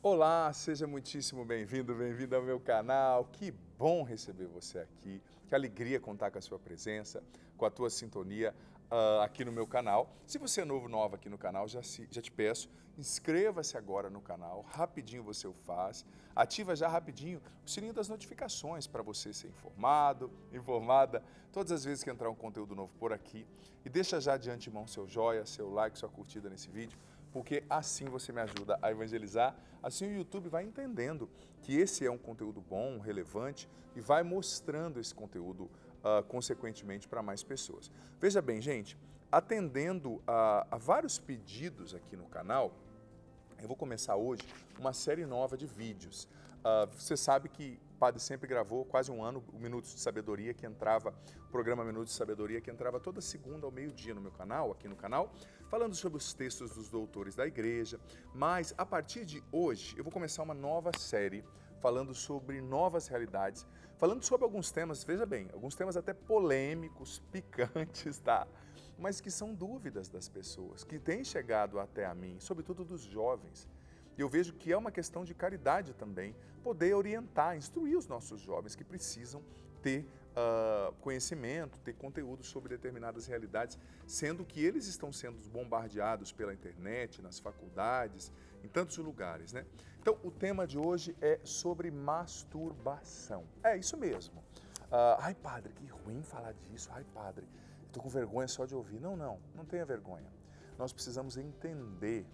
Olá, seja muitíssimo bem-vindo, bem-vinda ao meu canal. Que bom receber você aqui, que alegria contar com a sua presença, com a tua sintonia aqui no meu canal. Se você é novo, nova aqui no canal, já te peço, inscreva-se agora no canal, rapidinho você o faz, ativa já rapidinho o sininho das notificações para você ser informado, informada, todas as vezes que entrar um conteúdo novo por aqui. E deixa já de antemão seu joia, seu like, sua curtida nesse vídeo, porque assim você me ajuda a evangelizar, assim o YouTube vai entendendo que esse é um conteúdo bom, relevante e vai mostrando esse conteúdo consequentemente para mais pessoas. Veja bem, gente, atendendo a vários pedidos aqui no canal, eu vou começar hoje uma série nova de vídeos. Você sabe que o Padre sempre gravou quase um ano o Minutos de Sabedoria, que entrava, o programa Minutos de Sabedoria, que entrava toda segunda ao meio-dia no meu canal, aqui no canal, falando sobre os textos dos doutores da igreja. Mas a partir de hoje eu vou começar uma nova série falando sobre novas realidades, falando sobre alguns temas, veja bem, alguns temas até polêmicos, picantes, tá? Mas que são dúvidas das pessoas, que têm chegado até a mim, sobretudo dos jovens. E eu vejo que é uma questão de caridade também, poder orientar, instruir os nossos jovens que precisam ter conhecimento, ter conteúdo sobre determinadas realidades, sendo que eles estão sendo bombardeados pela internet, nas faculdades, em tantos lugares, né? Então, o tema de hoje é sobre masturbação. É isso mesmo. Ai, padre, que ruim falar disso. Ai, padre, estou com vergonha só de ouvir. Não tenha vergonha. Nós precisamos entender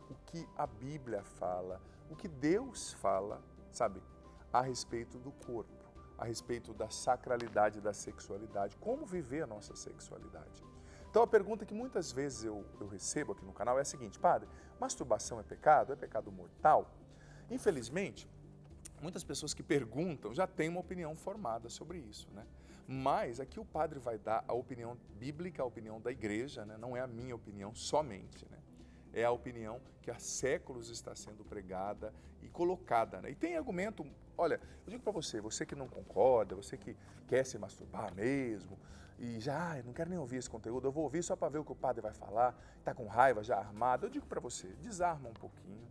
o que a Bíblia fala, o que Deus fala, sabe, a respeito do corpo, a respeito da sacralidade da sexualidade, como viver a nossa sexualidade. Então a pergunta que muitas vezes eu recebo aqui no canal é a seguinte: padre, masturbação é pecado? É pecado mortal? Infelizmente, muitas pessoas que perguntam já têm uma opinião formada sobre isso, né? Mas aqui o padre vai dar a opinião bíblica, a opinião da igreja, né? Não é a minha opinião somente, né? É a opinião que há séculos está sendo pregada e colocada, né? E tem argumento, olha, eu digo para você, você que não concorda, você que quer se masturbar mesmo, e já, eu não quero nem ouvir esse conteúdo, eu vou ouvir só para ver o que o padre vai falar, está com raiva, já armado, eu digo para você, desarma um pouquinho,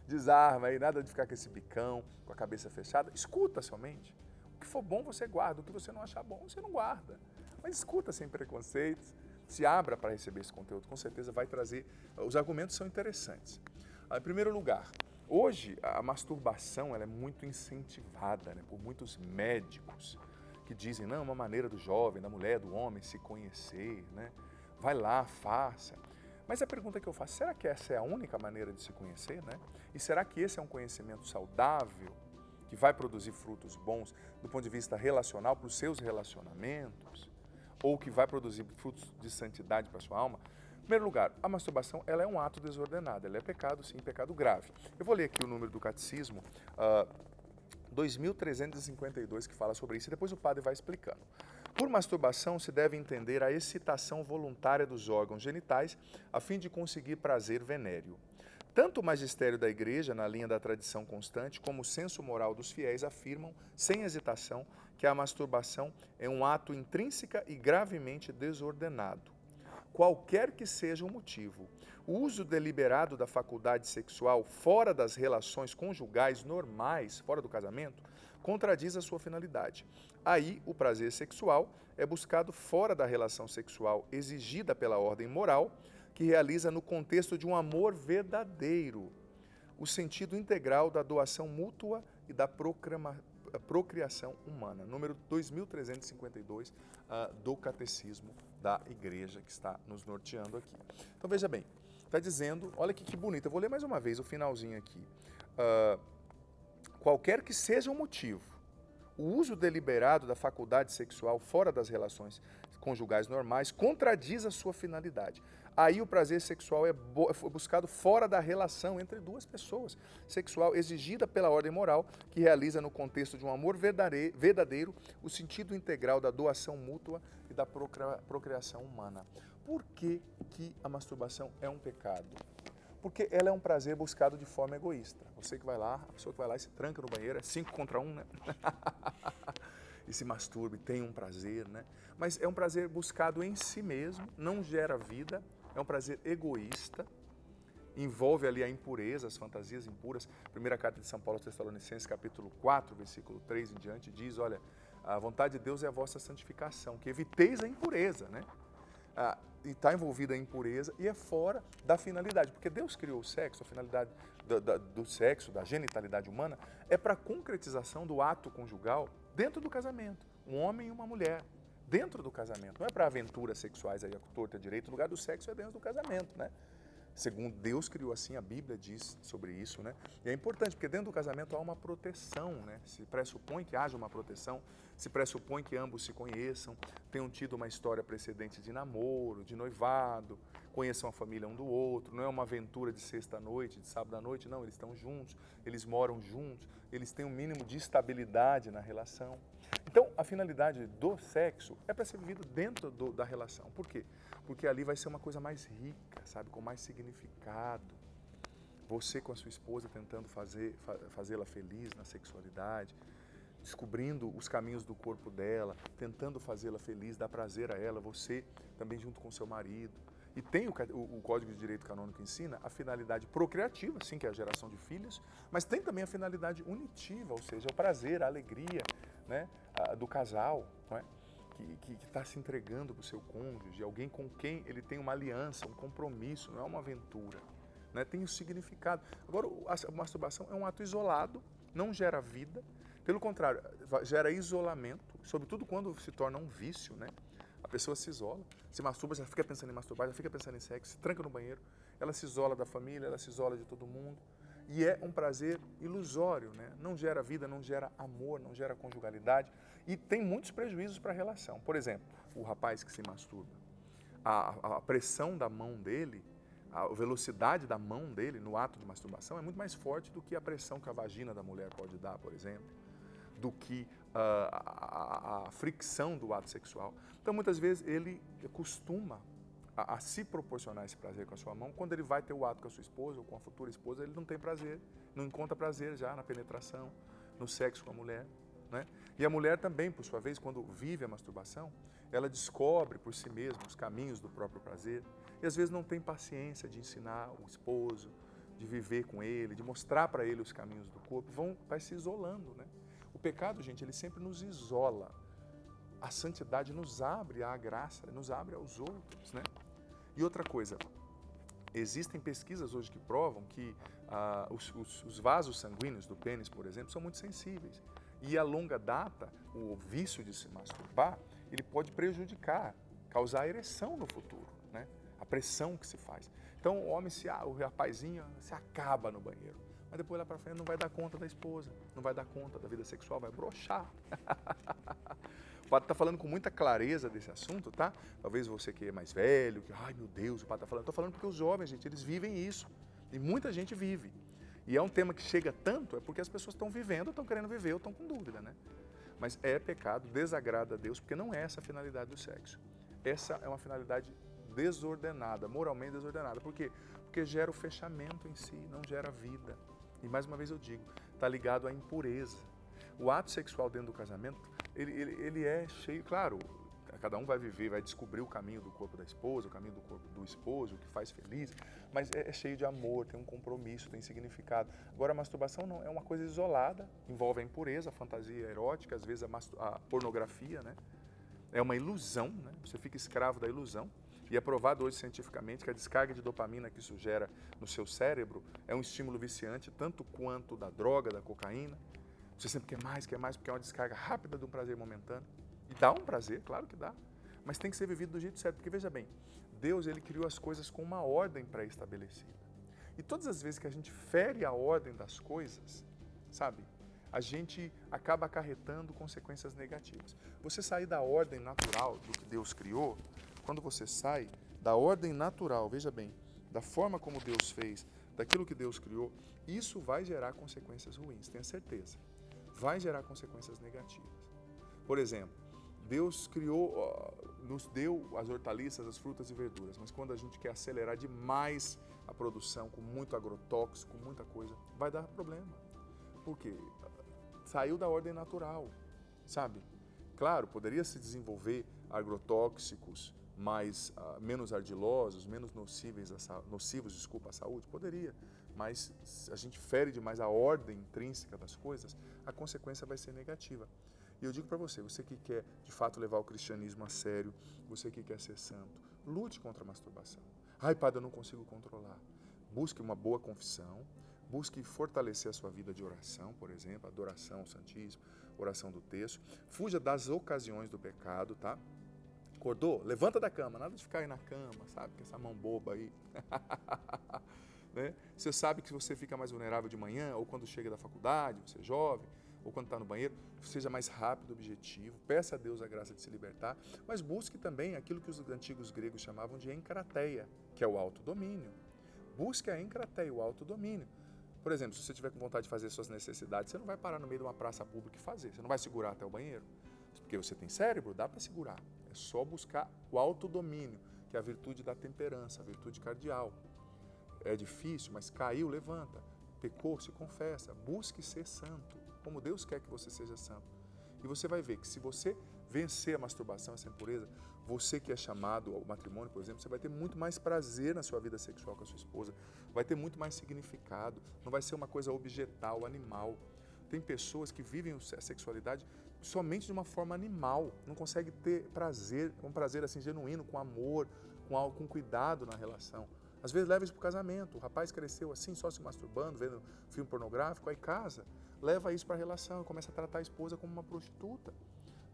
desarma aí, nada de ficar com esse bicão, com a cabeça fechada, escuta somente. O que for bom você guarda, o que você não achar bom você não guarda, mas escuta sem preconceitos. Se abra para receber esse conteúdo, com certeza vai trazer, os argumentos são interessantes. Em primeiro lugar, hoje a masturbação ela é muito incentivada, né, por muitos médicos que dizem, não, é uma maneira do jovem, da mulher, do homem se conhecer, né? Vai lá, faça. Mas a pergunta que eu faço, será que essa é a única maneira de se conhecer, né? E será que esse é um conhecimento saudável, que vai produzir frutos bons do ponto de vista relacional para os seus relacionamentos? Ou que vai produzir frutos de santidade para a sua alma? Em primeiro lugar, a masturbação ela é um ato desordenado, ela é pecado, sim, pecado grave. Eu vou ler aqui o número do catecismo, 2352, que fala sobre isso, e depois o padre vai explicando. Por masturbação se deve entender a excitação voluntária dos órgãos genitais a fim de conseguir prazer venéreo. Tanto o magistério da Igreja, na linha da tradição constante, como o senso moral dos fiéis afirmam, sem hesitação, que a masturbação é um ato intrínseca e gravemente desordenado. Qualquer que seja o motivo, o uso deliberado da faculdade sexual fora das relações conjugais normais, fora do casamento, contradiz a sua finalidade. Aí, o prazer sexual é buscado fora da relação sexual exigida pela ordem moral, que realiza no contexto de um amor verdadeiro, o sentido integral da doação mútua e da procriação humana. Número 2352 do Catecismo da Igreja, que está nos norteando aqui. Então veja bem, está dizendo, olha que bonito, eu vou ler mais uma vez o finalzinho aqui. Qualquer que seja o motivo, o uso deliberado da faculdade sexual fora das relações conjugais normais contradiz a sua finalidade. Aí o prazer sexual é buscado fora da relação entre duas pessoas, sexual exigida pela ordem moral, que realiza no contexto de um amor verdadeiro o sentido integral da doação mútua e da procriação humana. Por que a masturbação é um pecado? Porque ela é um prazer buscado de forma egoísta. Você que vai lá, a pessoa que vai lá e se tranca no banheiro, é 5 contra 1, né? E se masturbe, tem um prazer, né? Mas é um prazer buscado em si mesmo, não gera vida, é um prazer egoísta envolve ali a impureza, as fantasias impuras. Primeira carta de São Paulo aos Tessalonicenses, capítulo 4, versículo 3 em diante, diz, olha, a vontade de Deus é a vossa santificação, que eviteis a impureza, né? E está envolvida a impureza e é fora da finalidade, porque Deus criou o sexo, a finalidade do sexo, da genitalidade humana, é para a concretização do ato conjugal dentro do casamento, um homem e uma mulher, dentro do casamento, não é para aventuras sexuais aí, a torta direito, o lugar do sexo é dentro do casamento, né? Segundo Deus criou assim, a Bíblia diz sobre isso, né? E é importante, porque dentro do casamento há uma proteção, né? Se pressupõe que haja uma proteção, se pressupõe que ambos se conheçam, tenham tido uma história precedente de namoro, de noivado, conheçam a família um do outro, não é uma aventura de sexta-noite, de sábado-à-noite, não, eles estão juntos, eles moram juntos, eles têm um mínimo de estabilidade na relação. Então, a finalidade do sexo é para ser vivido dentro da relação. Por quê? Porque ali vai ser uma coisa mais rica, sabe? Com mais significado. Você com a sua esposa tentando fazê-la feliz na sexualidade, descobrindo os caminhos do corpo dela, tentando fazê-la feliz, dar prazer a ela, você também junto com seu marido. E tem o Código de Direito Canônico ensina a finalidade procriativa, sim, que é a geração de filhos, mas tem também a finalidade unitiva, ou seja, o prazer, a alegria, né, do casal, não é? Que está se entregando para o seu cônjuge, alguém com quem ele tem uma aliança, um compromisso, não é uma aventura, né? Tem um significado. Agora, a masturbação é um ato isolado, não gera vida, pelo contrário, gera isolamento, sobretudo quando se torna um vício, né? A pessoa se isola, se masturba, já fica pensando em masturbar, já fica pensando em sexo, se tranca no banheiro, ela se isola da família, ela se isola de todo mundo. E é um prazer ilusório, né? Não gera vida, não gera amor, não gera conjugalidade e tem muitos prejuízos para a relação. Por exemplo, o rapaz que se masturba, a pressão da mão dele, a velocidade da mão dele no ato de masturbação é muito mais forte do que a pressão que a vagina da mulher pode dar, por exemplo, do que a fricção do ato sexual. Então, muitas vezes, ele costuma a se proporcionar esse prazer com a sua mão. Quando ele vai ter o ato com a sua esposa ou com a futura esposa, ele não tem prazer, não encontra prazer já na penetração, no sexo com a mulher, né? E a mulher também, por sua vez, quando vive a masturbação, ela descobre por si mesma os caminhos do próprio prazer e às vezes não tem paciência de ensinar o esposo, de viver com ele, de mostrar para ele os caminhos do corpo, vai se isolando, né? O pecado, gente, ele sempre nos isola. A santidade nos abre à graça, nos abre aos outros, né? E outra coisa, existem pesquisas hoje que provam que os vasos sanguíneos do pênis, por exemplo, são muito sensíveis. E a longa data, o vício de se masturbar, ele pode prejudicar, causar ereção no futuro, né? A pressão que se faz. Então o homem, o rapazinho se acaba no banheiro, mas depois lá para frente não vai dar conta da esposa, não vai dar conta da vida sexual, vai broxar. O padre está falando com muita clareza desse assunto, tá? Talvez você que é mais velho, que, ai meu Deus, o padre está falando. Estou falando porque os jovens, gente, eles vivem isso. E muita gente vive. E é um tema que chega tanto, é porque as pessoas estão vivendo, estão querendo viver, ou estão com dúvida, né? Mas é pecado, desagrada a Deus, porque não é essa a finalidade do sexo. Essa é uma finalidade desordenada, moralmente desordenada. Por quê? Porque gera o fechamento em si, não gera vida. E mais uma vez eu digo, está ligado à impureza. O ato sexual dentro do casamento, ele é cheio, claro, cada um vai viver, vai descobrir o caminho do corpo da esposa, o caminho do corpo do esposo, o que faz feliz, mas é cheio de amor, tem um compromisso, tem significado. Agora, a masturbação não, é uma coisa isolada, envolve a impureza, a fantasia erótica, às vezes a pornografia, né? É uma ilusão, né? Você fica escravo da ilusão. E é provado hoje cientificamente que a descarga de dopamina que isso gera no seu cérebro é um estímulo viciante, tanto quanto da droga, da cocaína. Você sempre quer mais, porque é uma descarga rápida de um prazer momentâneo. E dá um prazer, claro que dá. Mas tem que ser vivido do jeito certo. Porque, veja bem, Deus ele criou as coisas com uma ordem pré-estabelecida. E todas as vezes que a gente fere a ordem das coisas, sabe, a gente acaba acarretando consequências negativas. Você sair da ordem natural do que Deus criou, quando você sai da ordem natural, veja bem, da forma como Deus fez, daquilo que Deus criou, isso vai gerar consequências ruins, tenha certeza. Vai gerar consequências negativas. Por exemplo, Deus criou, nos deu as hortaliças, as frutas e verduras, mas quando a gente quer acelerar demais a produção, com muito agrotóxico, com muita coisa, vai dar problema. Por quê? Saiu da ordem natural, sabe? Claro, poderia se desenvolver agrotóxicos menos ardilosos, menos nocivos à saúde? Poderia, mas se a gente fere demais a ordem intrínseca das coisas, a consequência vai ser negativa. E eu digo para você, você que quer de fato levar o cristianismo a sério, você que quer ser santo, lute contra a masturbação. Ai, padre, eu não consigo controlar. Busque uma boa confissão, busque fortalecer a sua vida de oração, por exemplo, adoração ao Santíssimo, oração do texto. Fuja das ocasiões do pecado, tá? Acordou? Levanta da cama, nada de ficar aí na cama, sabe? Com essa mão boba aí. Né? Você sabe que você fica mais vulnerável de manhã, ou quando chega da faculdade, você é jovem, ou quando está no banheiro, seja mais rápido, objetivo, peça a Deus a graça de se libertar, mas busque também aquilo que os antigos gregos chamavam de encrateia, que é o autodomínio. Busque a encrateia, o autodomínio. Por exemplo, se você tiver com vontade de fazer suas necessidades, você não vai parar no meio de uma praça pública e fazer, você não vai segurar até o banheiro, porque você tem cérebro, dá para segurar. É só buscar o autodomínio, que é a virtude da temperança, a virtude cardial. É difícil, mas caiu, levanta. Pecou, se confessa. Busque ser santo, como Deus quer que você seja santo. E você vai ver que se você vencer a masturbação, essa impureza, você que é chamado ao matrimônio, por exemplo, você vai ter muito mais prazer na sua vida sexual com a sua esposa, vai ter muito mais significado, não vai ser uma coisa objetal, animal. Tem pessoas que vivem a sexualidade somente de uma forma animal, não conseguem ter prazer, um prazer assim genuíno, com amor, com cuidado na relação. Às vezes leva isso para o casamento, o rapaz cresceu assim, só se masturbando, vendo filme pornográfico, aí casa, leva isso para a relação, começa a tratar a esposa como uma prostituta.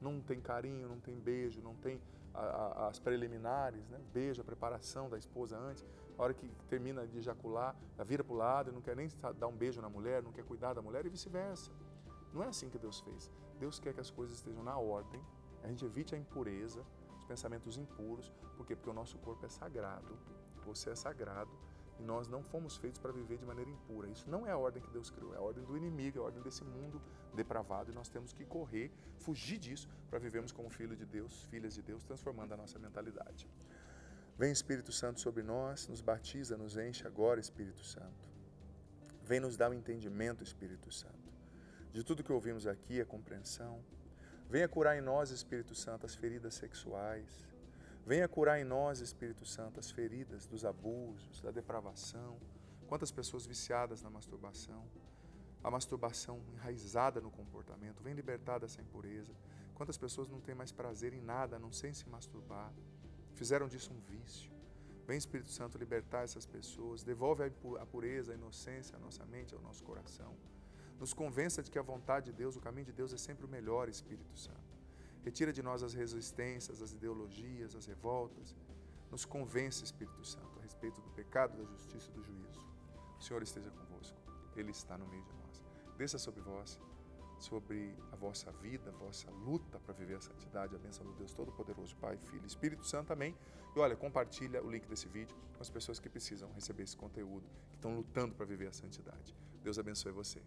Não tem carinho, não tem beijo, não tem as preliminares, né? Beijo, a preparação da esposa antes, a hora que termina de ejacular, ela vira para o lado, não quer nem dar um beijo na mulher, não quer cuidar da mulher e vice-versa. Não é assim que Deus fez. Deus quer que as coisas estejam na ordem, a gente evite a impureza, os pensamentos impuros. Por quê? Porque o nosso corpo é sagrado, você é sagrado, e nós não fomos feitos para viver de maneira impura. Isso não é a ordem que Deus criou, é a ordem do inimigo, é a ordem desse mundo depravado, e nós temos que correr, fugir disso, para vivermos como filhos de Deus, filhas de Deus, transformando a nossa mentalidade. Vem Espírito Santo sobre nós, nos batiza, nos enche agora, Espírito Santo. Vem nos dar o entendimento, Espírito Santo, de tudo que ouvimos aqui, a compreensão. Venha curar em nós, Espírito Santo, as feridas sexuais. Venha curar em nós, Espírito Santo, as feridas dos abusos, da depravação. Quantas pessoas viciadas na masturbação, a masturbação enraizada no comportamento. Vem libertar dessa impureza. Quantas pessoas não têm mais prazer em nada, a não ser em se masturbar. Fizeram disso um vício. Vem, Espírito Santo, libertar essas pessoas. Devolve a pureza, a inocência à nossa mente, ao nosso coração. Nos convença de que a vontade de Deus, o caminho de Deus é sempre o melhor, Espírito Santo. Retira de nós as resistências, as ideologias, as revoltas. Nos convence, Espírito Santo, a respeito do pecado, da justiça e do juízo. O Senhor esteja convosco. Ele está no meio de nós. Desça sobre vós, sobre a vossa vida, a vossa luta para viver a santidade, a bênção do Deus Todo-Poderoso, Pai, Filho e Espírito Santo, amém. E olha, compartilha o link desse vídeo com as pessoas que precisam receber esse conteúdo, que estão lutando para viver a santidade. Deus abençoe você.